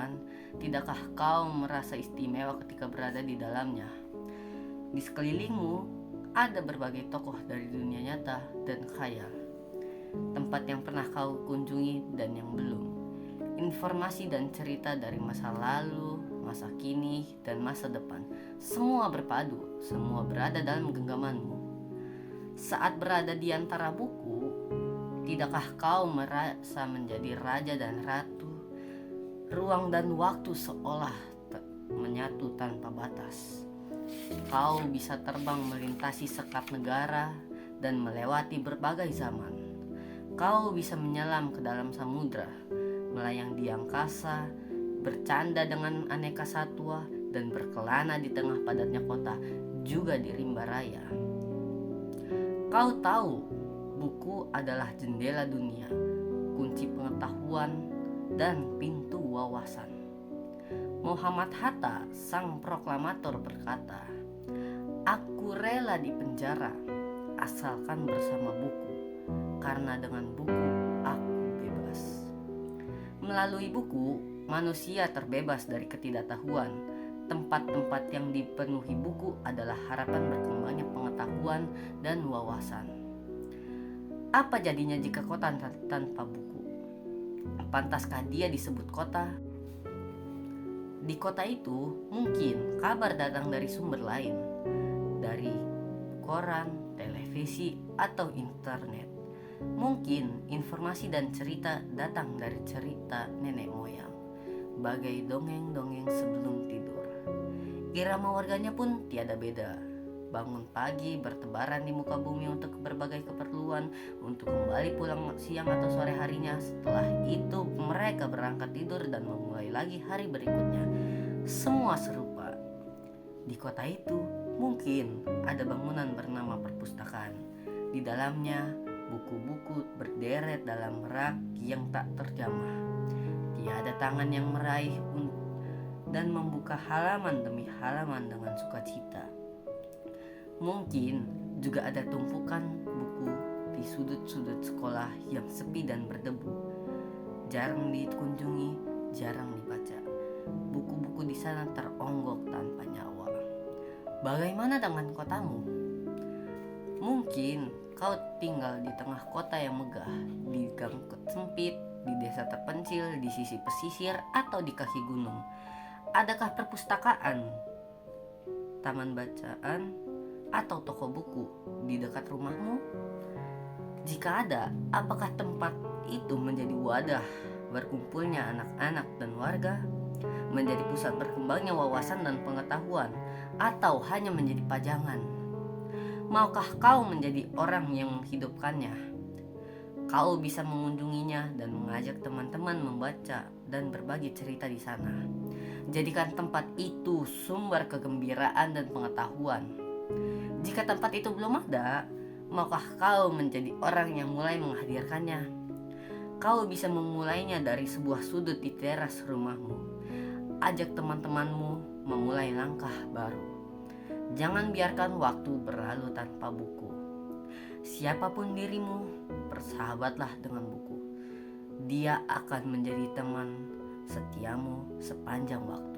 bukan? Tidakkah kau merasa istimewa ketika berada di dalamnya? Di sekelilingmu ada berbagai tokoh dari dunia nyata dan khayal, tempat yang pernah kau kunjungi dan yang belum. Informasi dan cerita dari masa lalu, masa kini, dan masa depan. Semua berpadu, semua berada dalam genggamanmu. Saat berada di antara buku, tidakkah kau merasa menjadi raja dan ratu? Ruang dan waktu seolah menyatu tanpa batas. Kau bisa terbang melintasi sekat negara dan melewati berbagai zaman. Kau bisa menyelam ke dalam samudra, melayang di angkasa, bercanda dengan aneka satwa, dan berkelana di tengah padatnya kota, juga di rimba raya. Kau tahu, buku adalah jendela dunia, kunci pengetahuan, dan pintu wawasan. Muhammad Hatta, sang proklamator, berkata, "Aku rela di penjara, asalkan bersama buku, karena dengan buku aku bebas." Melalui buku, manusia terbebas dari ketidaktahuan. Tempat-tempat yang dipenuhi buku adalah harapan berkembangnya pengetahuan dan wawasan. Apa jadinya jika kota tanpa buku? Pantaskah dia disebut kota? Di kota itu mungkin kabar datang dari sumber lain, dari koran, televisi, atau internet. Mungkin informasi dan cerita datang dari cerita nenek moyang, bagai dongeng-dongeng sebelum tidur. Irama warganya pun tiada beda. Bangun pagi, bertebaran di muka bumi untuk berbagai keperluan, untuk kembali pulang siang atau sore harinya. Setelah itu mereka berangkat tidur dan memulai lagi hari berikutnya. Semua serupa. Di kota itu mungkin ada bangunan bernama perpustakaan. Di dalamnya buku-buku berderet dalam rak yang tak terjamah. Tiada tangan yang meraih dan membuka halaman demi halaman dengan sukacita. Mungkin juga ada tumpukan buku di sudut-sudut sekolah yang sepi dan berdebu, jarang dikunjungi, jarang dibaca. Buku-buku di sana teronggok tanpa nyawa. Bagaimana dengan kotamu? Mungkin kau tinggal di tengah kota yang megah, di gang sempit, di desa terpencil, di sisi pesisir, atau di kaki gunung. Adakah perpustakaan, taman bacaan, atau toko buku di dekat rumahmu? Jika ada, apakah tempat itu menjadi wadah berkumpulnya anak-anak dan warga, menjadi pusat berkembangnya wawasan dan pengetahuan, atau hanya menjadi pajangan? Maukah kau menjadi orang yang menghidupkannya? Kau bisa mengunjunginya dan mengajak teman-teman membaca dan berbagi cerita di sana. Jadikan tempat itu sumber kegembiraan dan pengetahuan. Jika tempat itu belum ada, maukah kau menjadi orang yang mulai menghadirkannya? Kau bisa memulainya dari sebuah sudut di teras rumahmu. Ajak teman-temanmu memulai langkah baru. Jangan biarkan waktu berlalu tanpa buku. Siapapun dirimu, bersahabatlah dengan buku. Dia akan menjadi teman setiamu sepanjang waktu.